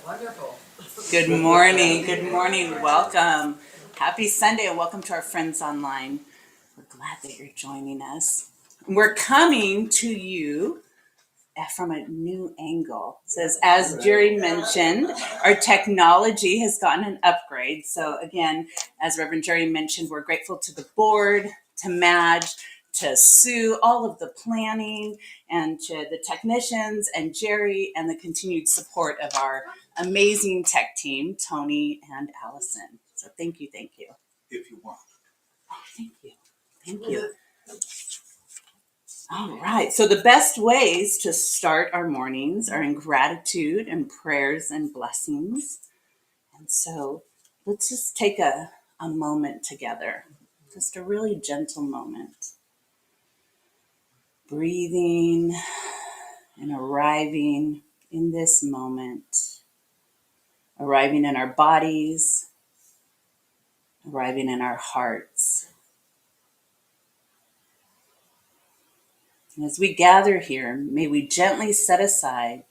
Wonderful. Good morning. Good morning. Welcome. Happy Sunday and welcome to our friends online. We're glad that you're joining us. We're coming to you from a new angle. It says, as Jerry mentioned, our technology has gotten an upgrade. So again, as Reverend Jerry mentioned, we're grateful to the board, to Madge, to Sue, all of the planning, and to the technicians and Jerry, and the continued support of our amazing tech team, Tony and Allison. So thank you, thank you. If you want. Oh, thank you. Thank you. All right. So the best ways to start our mornings are in gratitude and prayers and blessings. And so let's just take a moment together, just a really gentle moment. Breathing and arriving in this moment, arriving in our bodies, arriving in our hearts. And as we gather here, may we gently set aside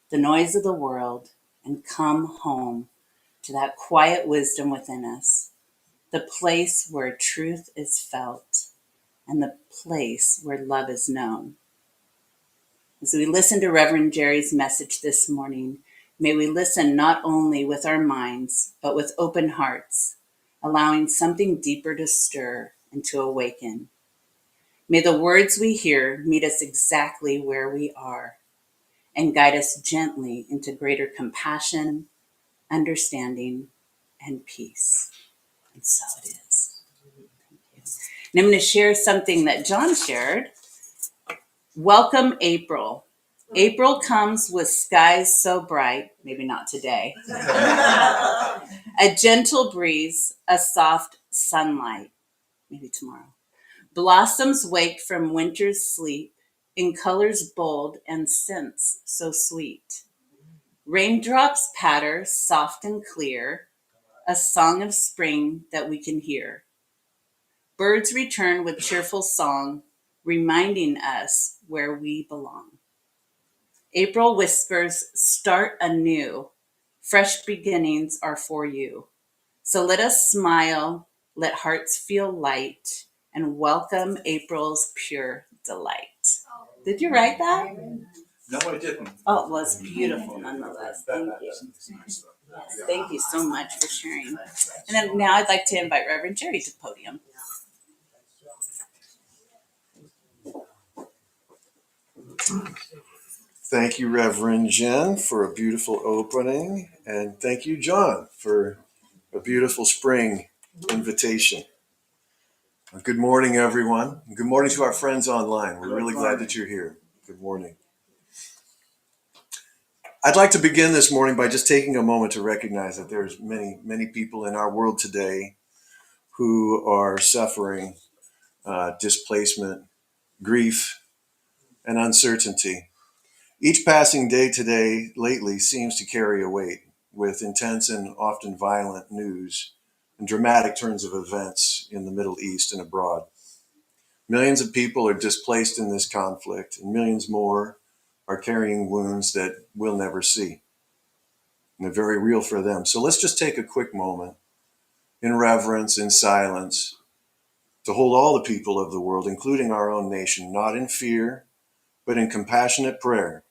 the noise of the world and come home to that quiet wisdom within us, the place where truth is felt and the place where love is known. As we listen to Reverend Jerry's message this morning, may we listen not only with our minds, but with open hearts, allowing something deeper to stir and to awaken. May the words we hear meet us exactly where we are and guide us gently into greater compassion, understanding, and peace. And so it is. Thank you. And I'm going to share something that John shared. Welcome, April. April comes with skies so bright, maybe not today, a gentle breeze, a soft sunlight, maybe tomorrow. Blossoms wake from winter's sleep in colors bold and scents so sweet. Raindrops patter soft and clear, a song of spring that we can hear. Birds return with cheerful song, reminding us where we belong. April whispers, start anew. Fresh beginnings are for you. So let us smile, let hearts feel light, and welcome April's pure delight. Did you write that? No, I didn't. Oh, it was beautiful nonetheless. Thank you. Yes, thank you so much for sharing. And then now I'd like to invite Reverend Jerry to the podium. Thank you, Reverend Jen, for a beautiful opening. And thank you, John, for a beautiful spring invitation. Good morning, everyone. Good morning to our friends online. We're really glad that you're here. Good morning. I'd like to begin this morning by just taking a moment to recognize that there's many, many people in our world today who are suffering displacement, grief, and uncertainty. Each passing day today lately seems to carry a weight with intense and often violent news and dramatic turns of events in the Middle East and abroad. Millions of people are displaced in this conflict, and millions more are carrying wounds that we'll never see. And they're very real for them. So let's just take a quick moment in reverence, in silence, to hold all the people of the world, including our own nation, not in fear, but in compassionate prayer,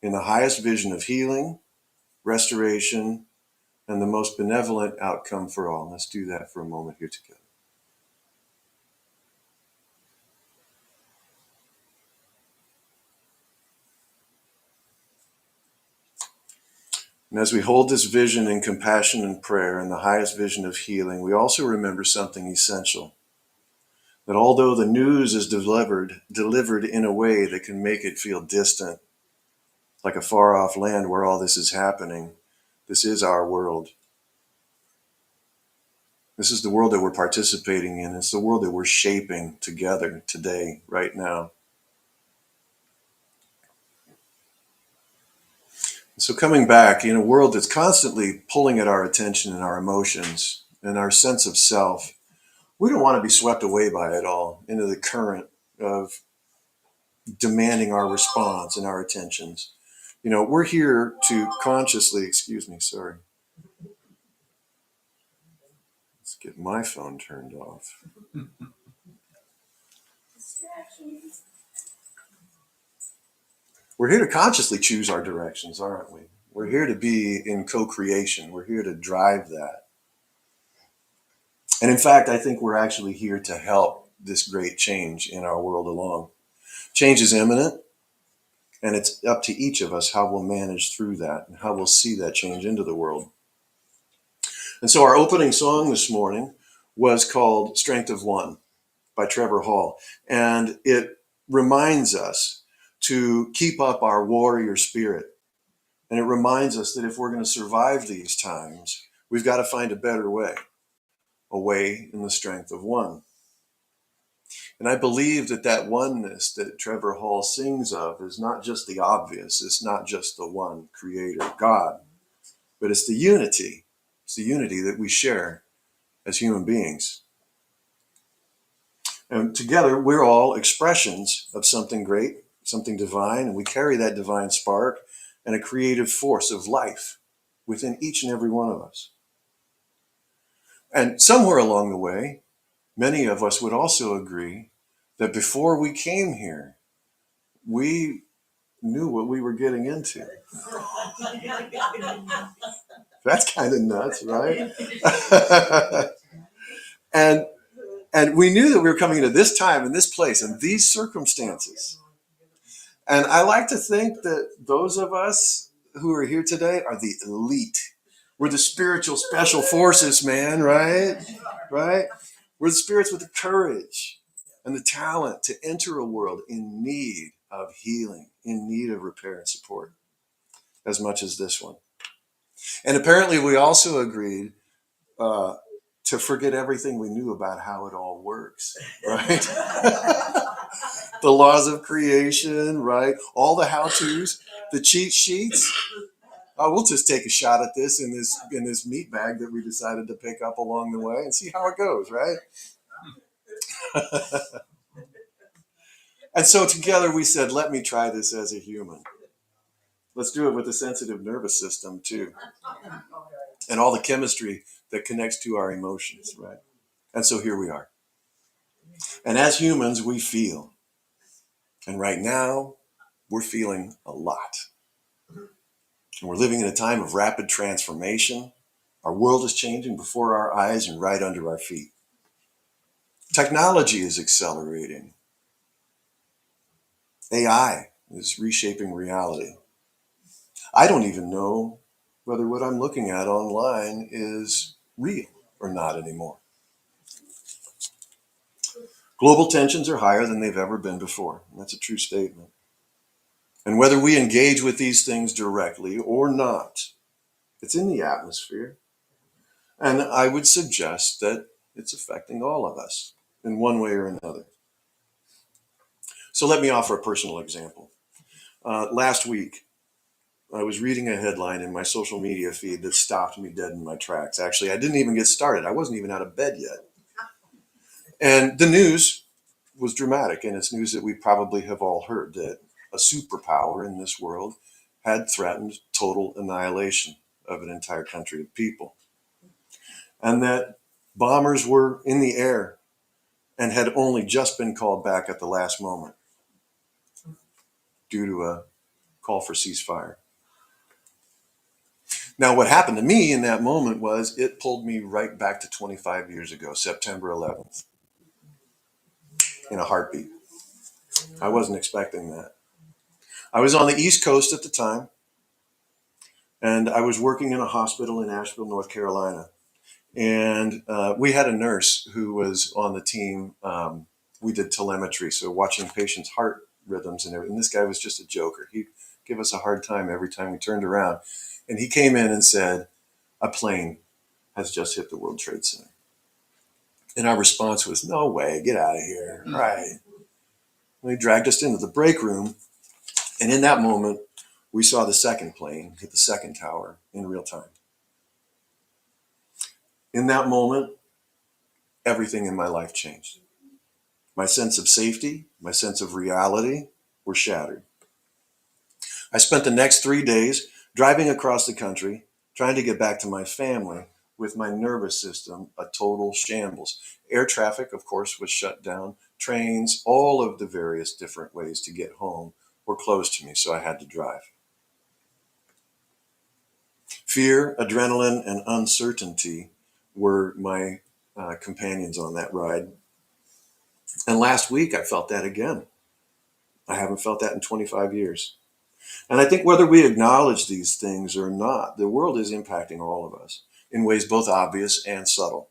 in the highest vision of healing, restoration, and the most benevolent outcome for all. Let's do that for a moment here together. And as we hold this vision in compassion and prayer and the highest vision of healing, we also remember something essential. That although the news is delivered in a way that can make it feel distant, like a far off land where all this is happening, this is our world. This is the world that we're participating in. It's the world that we're shaping together today, right now. So coming back in a world that's constantly pulling at our attention and our emotions and our sense of self, we don't want to be swept away by it all into the current of demanding our response and our attentions. we're here to consciously, excuse me, sorry. Let's get my phone turned off. We're here to consciously choose our directions, aren't we? We're here to be in co-creation. We're here to drive that. And in fact, I think we're actually here to help this great change in our world along. Change is imminent, and it's up to each of us how we'll manage through that and how we'll see that change into the world. And so our opening song this morning was called Strength of One by Trevor Hall. And it reminds us to keep up our warrior spirit. And it reminds us that if we're going to survive these times, we've got to find a better way, a way in the strength of one. And I believe that that oneness that Trevor Hall sings of is not just the obvious. It's not just the one creator, God, but it's the unity. It's the unity that we share as human beings. And together, we're all expressions of something great, something divine, and we carry that divine spark and a creative force of life within each and every one of us. And somewhere along the way, many of us would also agree that before we came here, we knew what we were getting into. That's kind of nuts, right? and we knew that we were coming into this time and this place and these circumstances. And I like to think that those of us who are here today are the elite. We're the spiritual special forces, man, right? Right? We're the spirits with the courage and the talent to enter a world in need of healing, in need of repair and support, as much as this one. And apparently we also agreed to forget everything we knew about how it all works, right? The laws of creation, right? All the how-tos, the cheat sheets. We'll just take a shot at this in this meat bag that we decided to pick up along the way and see how it goes, right? And so together we said, let me try this as a human. Let's do it with a sensitive nervous system too. And all the chemistry that connects to our emotions, right? And so here we are. And as humans, we feel. And right now, we're feeling a lot. And we're living in a time of rapid transformation. Our world is changing before our eyes and right under our feet. Technology is accelerating. AI is reshaping reality. I don't even know whether what I'm looking at online is real or not anymore. Global tensions are higher than they've ever been before. That's a true statement. And whether we engage with these things directly or not, it's in the atmosphere. And I would suggest that it's affecting all of us in one way or another. So let me offer a personal example. Last week, I was reading a headline in my social media feed that stopped me dead in my tracks. Actually, I didn't even get started. I wasn't even out of bed yet. And the news was dramatic, and it's news that we probably have all heard, that a superpower in this world had threatened total annihilation of an entire country of people. And that bombers were in the air and had only just been called back at the last moment due to a call for ceasefire. Now, what happened to me in that moment was it pulled me right back to 25 years ago, September 11th, in a heartbeat. I wasn't expecting that. I was on the East Coast at the time, and I was working in a hospital in Asheville, North Carolina. And we had a nurse who was on the team. We did telemetry, so watching patients' heart rhythms and everything. And this guy was just a joker. He'd give us a hard time every time we turned around. And he came in and said, a plane has just hit the World Trade Center. And our response was, no way, get out of here. Right. And they dragged us into the break room. And in that moment, we saw the second plane hit the second tower in real time. In that moment, everything in my life changed. My sense of safety, my sense of reality were shattered. I spent the next 3 days driving across the country, trying to get back to my family with my nervous system a total shambles. Air traffic, of course, was shut down. Trains, all of the various different ways to get home were closed to me, so I had to drive. Fear, adrenaline, and uncertainty were my companions on that ride. And last week, I felt that again. I haven't felt that in 25 years. And I think whether we acknowledge these things or not, the world is impacting all of us in ways both obvious and subtle.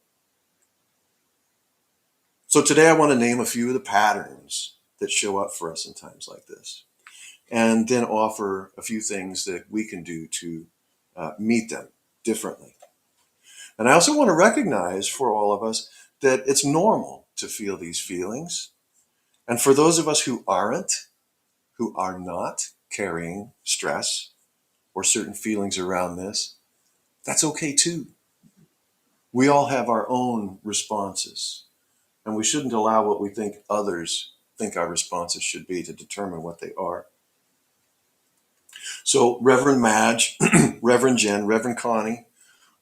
So today I want to name a few of the patterns that show up for us in times like this, and then offer a few things that we can do to meet them differently. And I also want to recognize for all of us that it's normal to feel these feelings. And for those of us who are not carrying stress or certain feelings around this, that's okay too. We all have our own responses, and we shouldn't allow what we think others think our responses should be to determine what they are. So Reverend Madge, Reverend Jen, Reverend Connie,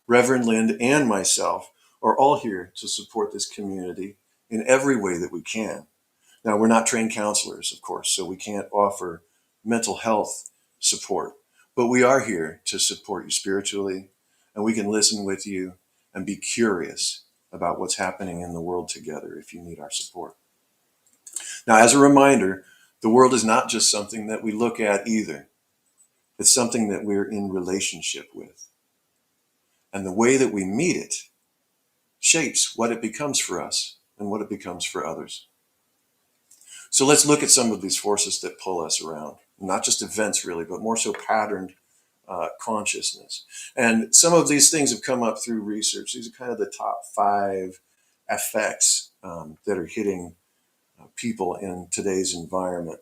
Reverend Lind, and myself are all here to support this community in every way that we can. Now, we're not trained counselors, of course, so we can't offer mental health support, but we are here to support you spiritually, and we can listen with you and be curious about what's happening in the world together if you need our support. Now, as a reminder, the world is not just something that we look at either. It's something that we're in relationship with. And the way that we meet it shapes what it becomes for us and what it becomes for others. So let's look at some of these forces that pull us around, not just events really, but more so patterned consciousness. And some of these things have come up through research. These are kind of the top 5 effects that are hitting people in today's environment.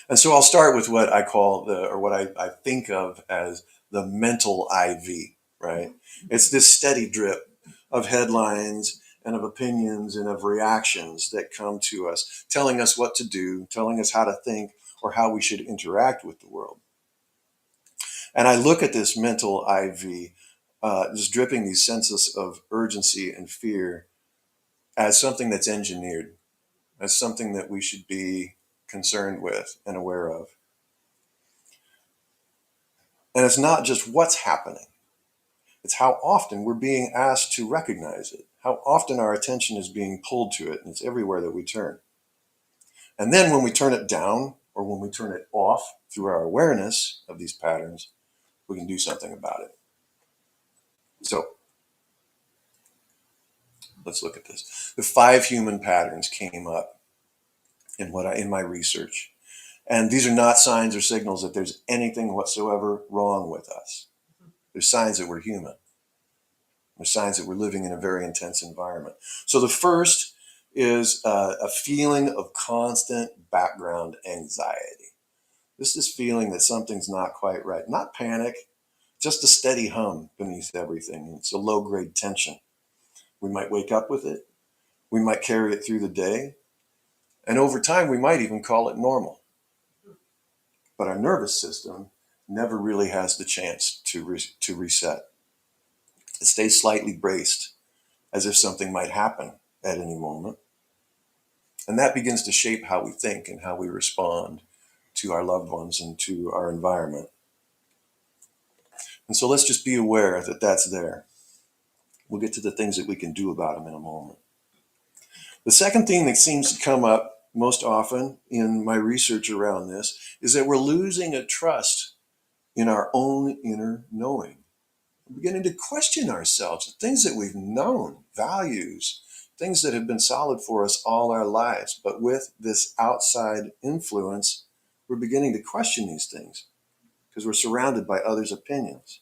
And so I'll start with what I call what I think of as the mental IV, right? It's this steady drip of headlines and of opinions and of reactions that come to us, telling us what to do, telling us how to think or how we should interact with the world. And I look at this mental IV, just dripping these senses of urgency and fear as something that's engineered, as something that we should be concerned with and aware of. And it's not just what's happening. It's how often we're being asked to recognize it, how often our attention is being pulled to it, and it's everywhere that we turn. And then when we turn it down or when we turn it off through our awareness of these patterns, we can do something about it. So let's look at this. The 5 human patterns came up in my research. And these are not signs or signals that there's anything whatsoever wrong with us. They're signs that we're human. They're signs that we're living in a very intense environment. So the first is a feeling of constant background anxiety. This is feeling that something's not quite right. Not panic, just a steady hum beneath everything. It's a low-grade tension. We might wake up with it. We might carry it through the day. And over time, we might even call it normal. But our nervous system never really has the chance to reset. It stays slightly braced, as if something might happen at any moment. And that begins to shape how we think and how we respond to our loved ones and to our environment. And so let's just be aware that that's there. We'll get to the things that we can do about them in a moment. The second thing that seems to come up most often in my research around this is that we're losing a trust in our own inner knowing. We're beginning to question ourselves, the things that we've known, values, things that have been solid for us all our lives. But with this outside influence, we're beginning to question these things because we're surrounded by others' opinions.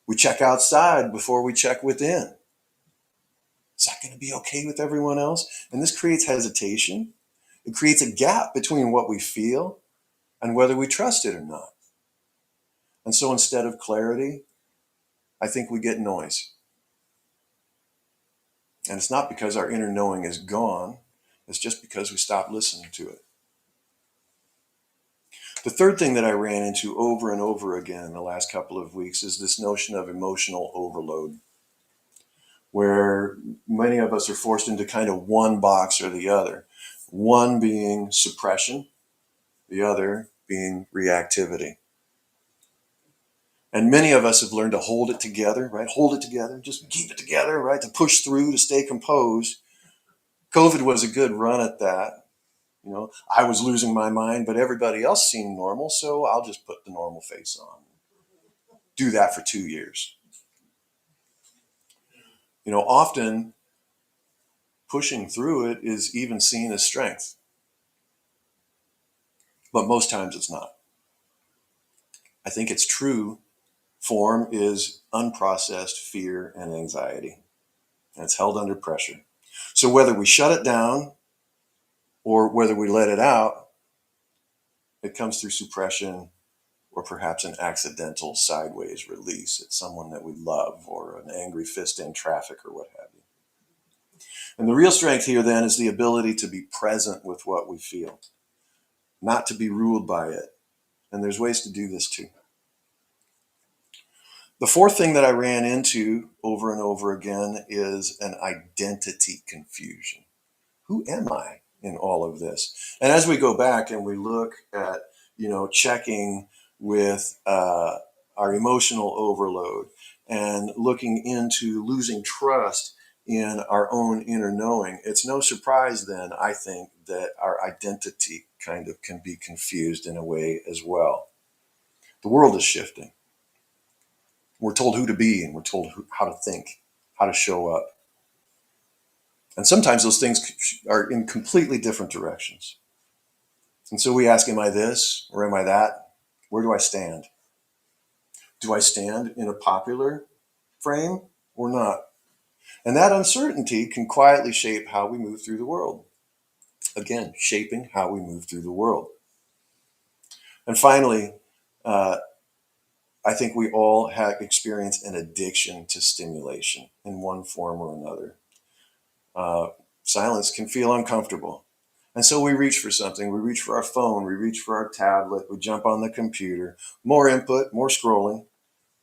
We check outside before we check within. Is that going to be okay with everyone else? And this creates hesitation. It creates a gap between what we feel and whether we trust it or not. And so instead of clarity, I think we get noise. And it's not because our inner knowing is gone. It's just because we stopped listening to it. The third thing that I ran into over and over again in the last couple of weeks is this notion of emotional overload, where many of us are forced into kind of one box or the other. One being suppression, the other being reactivity. And many of us have learned to hold it together, right? Hold it together, just keep it together, right? To push through, to stay composed. COVID was a good run at that. You know, I was losing my mind, but everybody else seemed normal, so I'll just put the normal face on. Do that for 2 years. You know, often pushing through it is even seen as strength, but most times it's not. I think its true form is unprocessed fear and anxiety, and it's held under pressure. So whether we shut it down or whether we let it out, it comes through suppression or perhaps an accidental sideways release at someone that we love or an angry fist in traffic or what have you. And the real strength here then is the ability to be present with what we feel, not to be ruled by it. And there's ways to do this too. The fourth thing that I ran into over and over again is an identity confusion. Who am I in all of this? And as we go back and we look at, checking with our emotional overload and looking into losing trust in our own inner knowing, it's no surprise then, I think, that our identity kind of can be confused in a way as well. The world is shifting. We're told who to be and we're told how to think, how to show up. And sometimes those things are in completely different directions. And so we ask, am I this or am I that? Where do I stand? Do I stand in a popular frame or not? And that uncertainty can quietly shape how we move through the world. Again, shaping how we move through the world. And finally, I think we all have experienced an addiction to stimulation in one form or another. Silence can feel uncomfortable. And so we reach for something. We reach for our phone. We reach for our tablet. We jump on the computer. More input, more scrolling,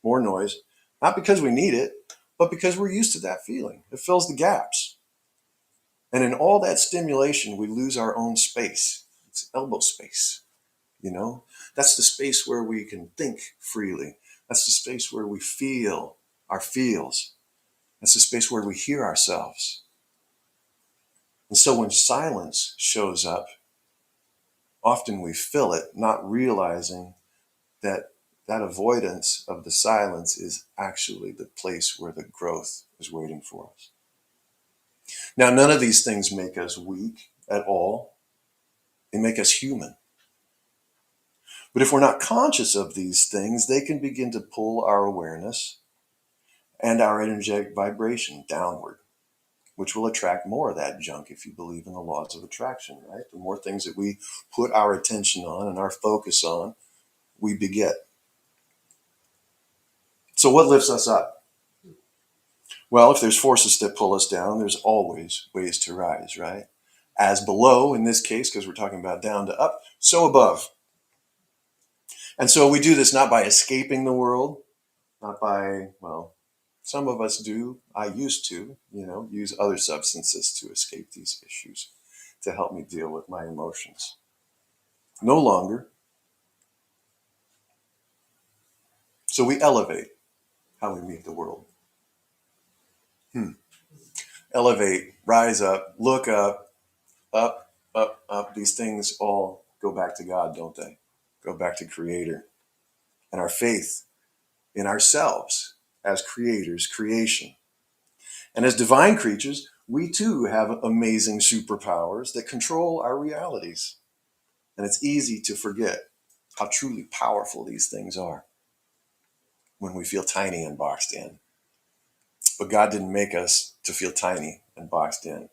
more noise. Not because we need it, but because we're used to that feeling. It fills the gaps. And in all that stimulation, we lose our own space. It's elbow space, That's the space where we can think freely. That's the space where we feel our feels. That's the space where we hear ourselves. And so when silence shows up, often we fill it, not realizing that that avoidance of the silence is actually the place where the growth is waiting for us. Now, none of these things make us weak at all. They make us human. But if we're not conscious of these things, they can begin to pull our awareness and our energetic vibration downward, which will attract more of that junk if you believe in the laws of attraction, right? The more things that we put our attention on and our focus on, we beget. So what lifts us up? Well, if there's forces that pull us down, there's always ways to rise, right? As below, in this case, because we're talking about down to up, so above. And so we do this not by escaping the world, not by, some of us do. I used to, use other substances to escape these issues, to help me deal with my emotions. No longer. So we elevate how we meet the world. Elevate, rise up, look up, up, up, up. These things all go back to God, don't they? Go back to Creator. And our faith in ourselves as creators, creation. And as divine creatures, we too have amazing superpowers that control our realities. And it's easy to forget how truly powerful these things are when we feel tiny and boxed in. But God didn't make us to feel tiny and boxed in.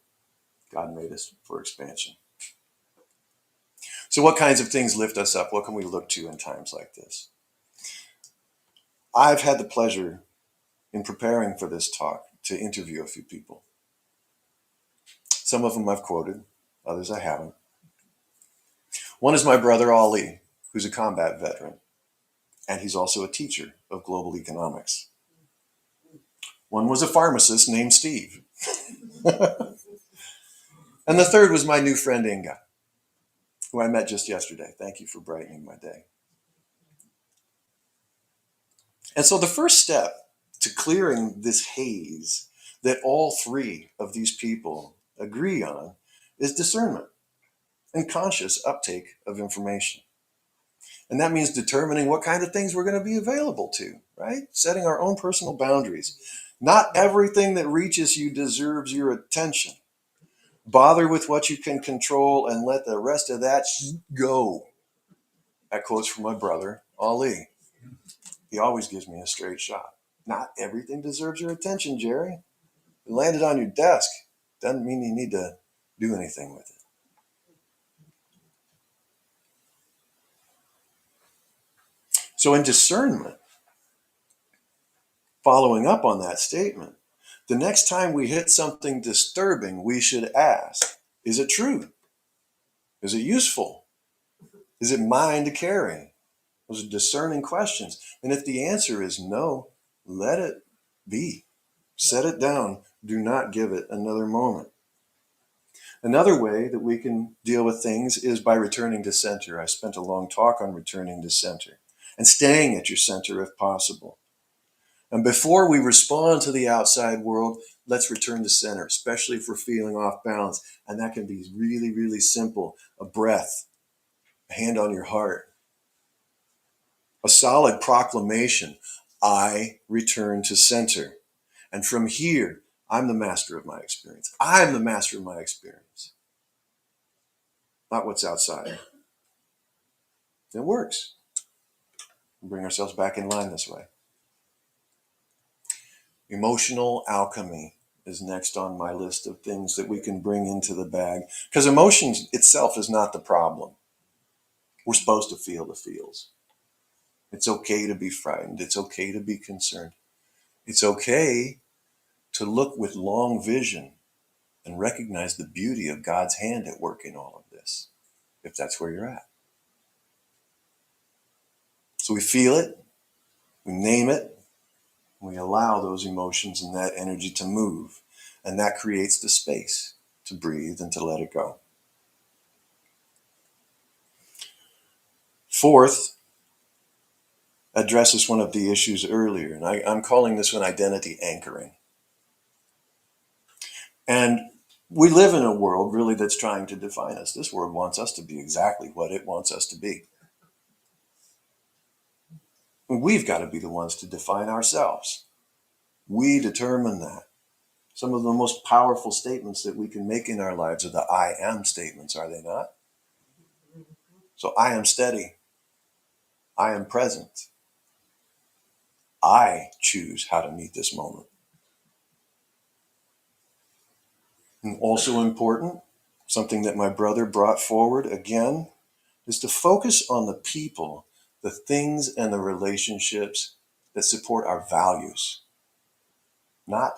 God made us for expansion. So what kinds of things lift us up? What can we look to in times like this? I've had the pleasure in preparing for this talk to interview a few people. Some of them I've quoted, others I haven't. One is my brother Ali. who's a combat veteran, and he's also a teacher of global economics. One was a pharmacist named Steve. And the third was my new friend Inga, who I met just yesterday. Thank you for brightening my day. And so the first step to clearing this haze that all three of these people agree on is discernment and conscious uptake of information. And that means determining what kind of things we're going to be available to, right? Setting our own personal boundaries. Not everything that reaches you deserves your attention. Bother with what you can control and let the rest of that go. That quote's from my brother, Ali. He always gives me a straight shot. Not everything deserves your attention, Jerry. It landed on your desk. Doesn't mean you need to do anything with it. So in discernment, following up on that statement, the next time we hit something disturbing, we should ask, is it true? Is it useful? Is it mine to carry? Those are discerning questions. And if the answer is no, let it be. Set it down. Do not give it another moment. Another way that we can deal with things is by returning to center. I spent a long talk on returning to center and staying at your center if possible. And before we respond to the outside world, let's return to center, especially if we're feeling off balance. And that can be really, really simple. A breath, a hand on your heart, a solid proclamation. I return to center. And from here, I'm the master of my experience. I'm the master of my experience, not what's outside. It works. We bring ourselves back in line this way. Emotional alchemy is next on my list of things that we can bring into the bag, because emotion itself is not the problem. We're supposed to feel the feels. It's okay to be frightened. It's okay to be concerned. It's okay to look with long vision and recognize the beauty of God's hand at work in all of this, if that's where you're at. So we feel it, we name it, we allow those emotions and that energy to move, and that creates the space to breathe and to let it go. Fourth, addresses one of the issues earlier, and I'm calling this one identity anchoring. And we live in a world really that's trying to define us. This world wants us to be exactly what it wants us to be. And we've got to be the ones to define ourselves. We determine that. Some of the most powerful statements that we can make in our lives are the I am statements, are they not? So I am steady. I am present. I choose how to meet this moment. And also important, something that my brother brought forward again, is to focus on the people, the things, and the relationships that support our values. Not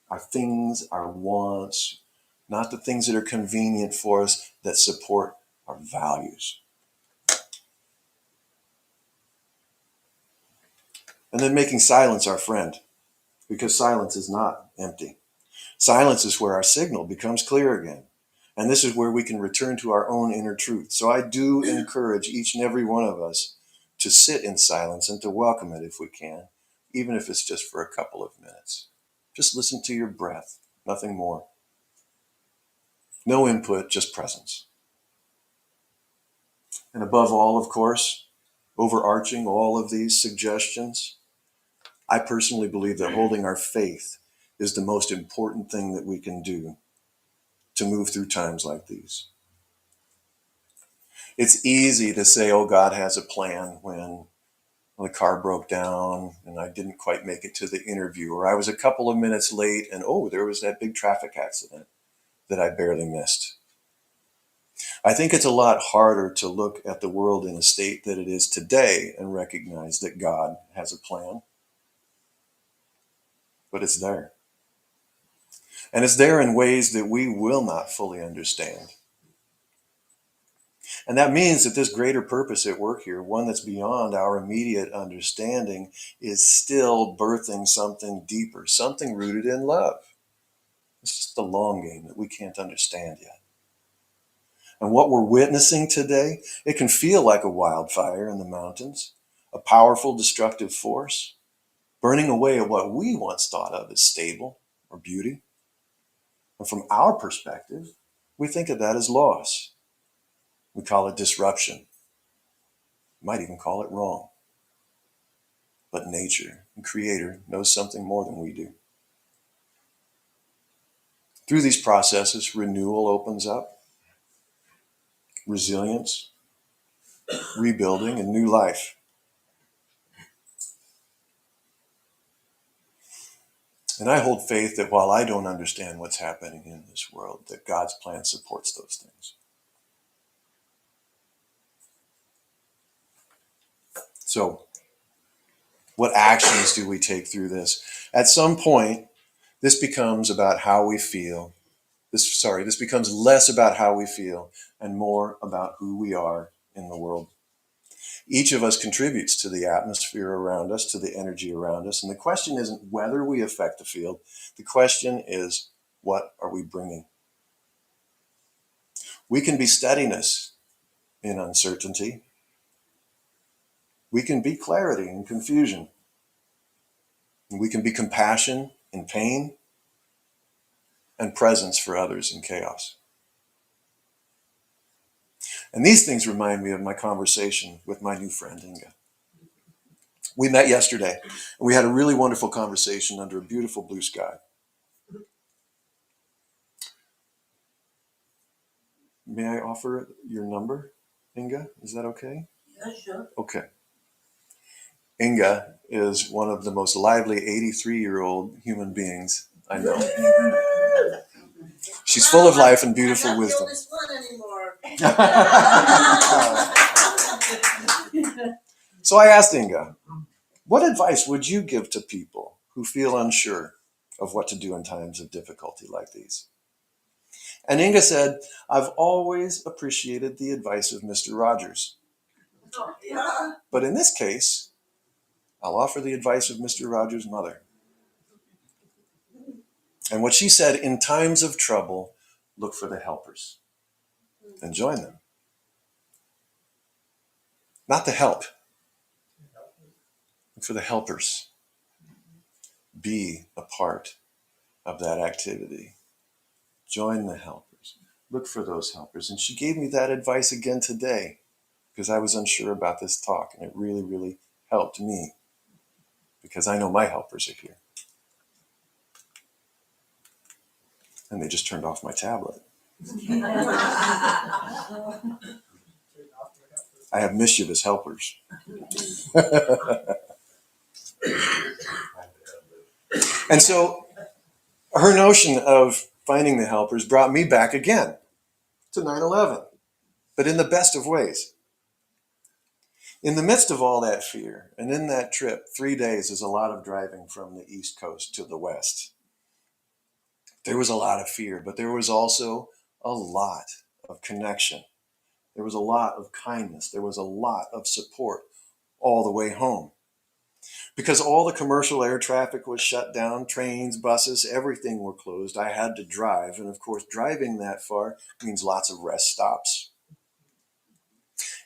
our things, our wants, not the things that are convenient for us, that support our values. And then making silence our friend, because silence is not empty. Silence is where our signal becomes clear again. And this is where we can return to our own inner truth. So I do encourage each and every one of us to sit in silence and to welcome it if we can, even if it's just for a couple of minutes. Just listen to your breath, nothing more. No input, just presence. And above all, of course, overarching all of these suggestions, I personally believe that holding our faith is the most important thing that we can do to move through times like these. It's easy to say, oh, God has a plan when the car broke down and I didn't quite make it to the interview, or I was a couple of minutes late and oh, there was that big traffic accident that I barely missed. I think it's a lot harder to look at the world in a state that it is today and recognize that God has a plan. But it's there. And it's there in ways that we will not fully understand. And that means that this greater purpose at work here, one that's beyond our immediate understanding, is still birthing something deeper, something rooted in love. It's just the long game that we can't understand yet. And what we're witnessing today, it can feel like a wildfire in the mountains, a powerful destructive force, burning away at what we once thought of as stable or beauty. And from our perspective, we think of that as loss. We call it disruption. Might even call it wrong. But nature and Creator knows something more than we do. Through these processes, renewal opens up, resilience, rebuilding, and new life. And I hold faith that while I don't understand what's happening in this world, that God's plan supports those things. So, what actions do we take through this? At some point, this becomes about how we feel. This becomes less about how we feel and more about who we are in the world. Each of us contributes to the atmosphere around us, to the energy around us. And the question isn't whether we affect the field. The question is, what are we bringing? We can be steadiness in uncertainty. We can be clarity in confusion. And we can be compassion in pain and presence for others in chaos. And these things remind me of my conversation with my new friend, Inga. We met yesterday, and we had a really wonderful conversation under a beautiful blue sky. May I offer your number, Inga? Is that okay? Yeah, sure. Okay. Inga is one of the most lively 83-year-old human beings I know. She's full of life and beautiful wisdom. I'm not the oldest one anymore. So I asked Inga, what advice would you give to people who feel unsure of what to do in times of difficulty like these? And Inga said, I've always appreciated the advice of Mr. Rogers. Yeah. But in this case, I'll offer the advice of Mr. Rogers' mother. And what she said, in times of trouble, look for the helpers and join them. Not the help. Look for the helpers. Be a part of that activity. Join the helpers. Look for those helpers. And she gave me that advice again today because I was unsure about this talk, and it really, really helped me because I know my helpers are here. And they just turned off my tablet. I have mischievous helpers. And so her notion of finding the helpers brought me back again to 9/11, but in the best of ways. In the midst of all that fear, and in that trip, 3 days is a lot of driving from the East Coast to the West. There was a lot of fear, but there was also a lot of connection. There was a lot of kindness. There was a lot of support all the way home. Because all the commercial air traffic was shut down, trains, buses, everything were closed. I had to drive. And of course, driving that far means lots of rest stops.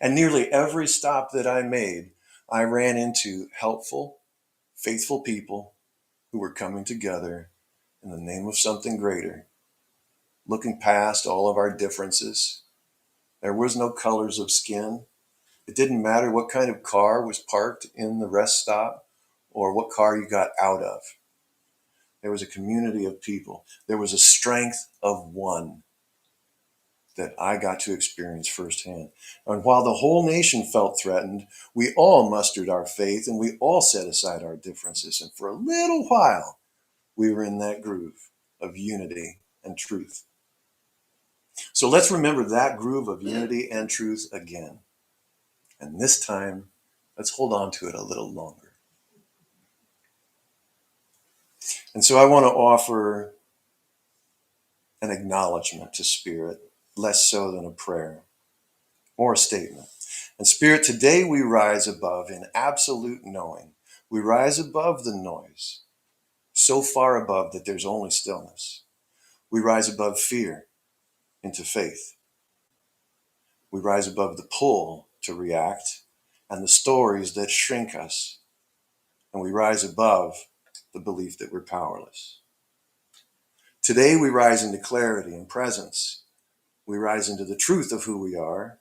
And nearly every stop that I made, I ran into helpful, faithful people who were coming together in the name of something greater, looking past all of our differences. There was no colors of skin. It didn't matter what kind of car was parked in the rest stop or what car you got out of. There was a community of people. There was a strength of one that I got to experience firsthand. And while the whole nation felt threatened, we all mustered our faith and we all set aside our differences. And for a little while, we were in that groove of unity and truth. So let's remember that groove of unity and truth again. And this time, let's hold on to it a little longer. And so I want to offer an acknowledgement to Spirit, less so than a prayer. or a statement. And Spirit, today we rise above in absolute knowing. We rise above the noise, so far above that there's only stillness. We rise above fear into faith. We rise above the pull to react and the stories that shrink us. And we rise above the belief that we're powerless. Today we rise into clarity and presence. We rise into the truth of who we are,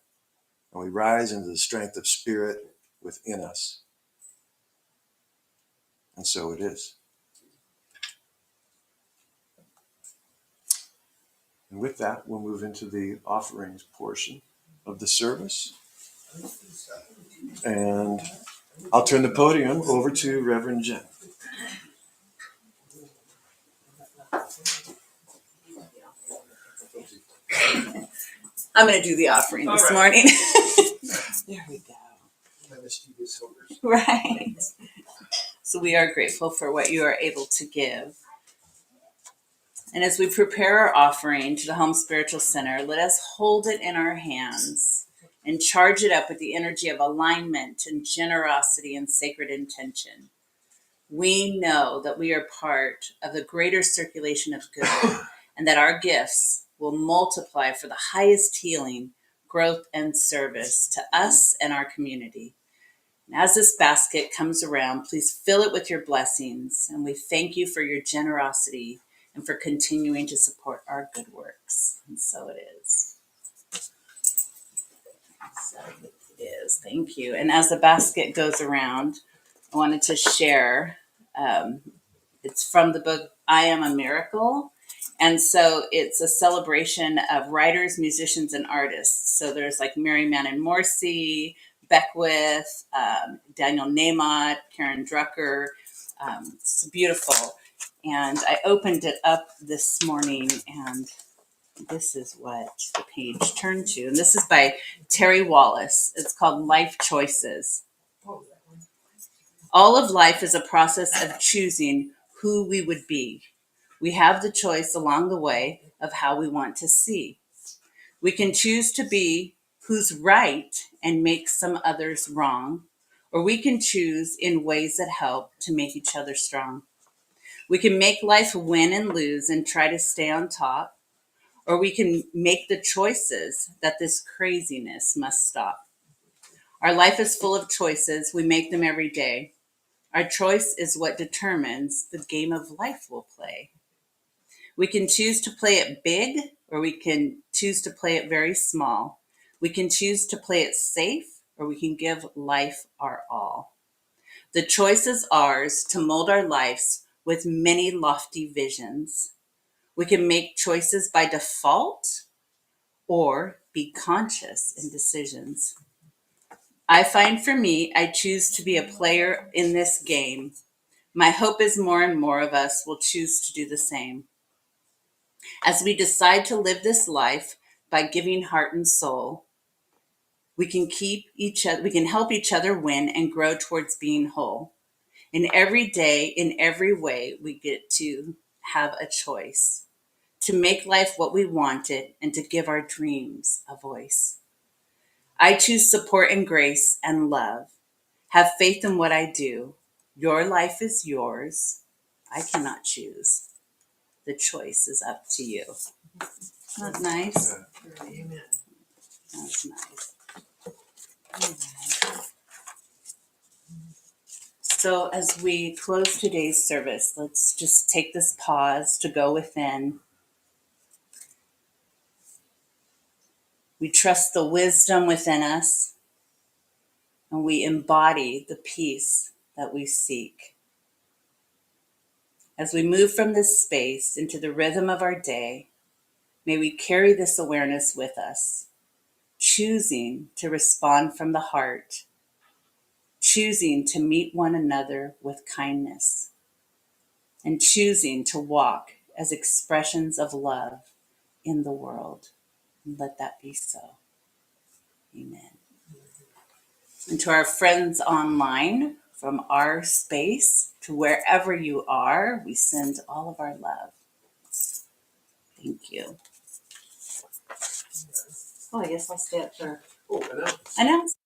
and we rise into the strength of Spirit within us. And so it is. And with that, we'll move into the offerings portion of the service. And I'll turn the podium over to Reverend Jen. I'm going to do the offering this morning. There we go. Right. So we are grateful for what you are able to give. And as we prepare our offering to the Home Spiritual Center, let us hold it in our hands and charge it up with the energy of alignment and generosity and sacred intention. We know that we are part of the greater circulation of good and that our gifts will multiply for the highest healing, growth, and service to us and our community. And as this basket comes around, please fill it with your blessings. And we thank you for your generosity and for continuing to support our good works. And so it is. So it is. Thank you. And as the basket goes around, I wanted to share, it's from the book, I Am a Miracle. And so it's a celebration of writers, musicians, and artists. So there's like Mary Manning Morrissey, Beckwith, Daniel Nahmot, Karen Drucker. It's beautiful. And I opened it up this morning, and this is what the page turned to. And this is by Terry Wallace. It's called Life Choices. All of life is a process of choosing who we would be. We have the choice along the way of how we want to see. We can choose to be who's right and make some others wrong, or we can choose in ways that help to make each other strong. We can make life win and lose and try to stay on top, or we can make the choices that this craziness must stop. Our life is full of choices. We make them every day. Our choice is what determines the game of life we'll play. We can choose to play it big, or we can choose to play it very small. We can choose to play it safe, or we can give life our all. The choice is ours to mold our lives with many lofty visions. We can make choices by default or be conscious in decisions. I find for me, I choose to be a player in this game. My hope is more and more of us will choose to do the same. As we decide to live this life by giving heart and soul, we can help each other win and grow towards being whole. In every day, in every way, we get to have a choice to make life what we want it and to give our dreams a voice. I choose support and grace and love. Have faith in what I do. Your life is yours. I cannot choose. The choice is up to you. Isn't that nice? Amen. That's nice. All right. So as we close today's service, let's just take this pause to go within. We trust the wisdom within us, and we embody the peace that we seek. As we move from this space into the rhythm of our day, may we carry this awareness with us, choosing to respond from the heart, choosing to meet one another with kindness, and choosing to walk as expressions of love in the world. And let that be so. Amen. And to our friends online, from our space to wherever you are, we send all of our love. Thank you. Oh, I guess I'll stay up for Oh, and that Announce.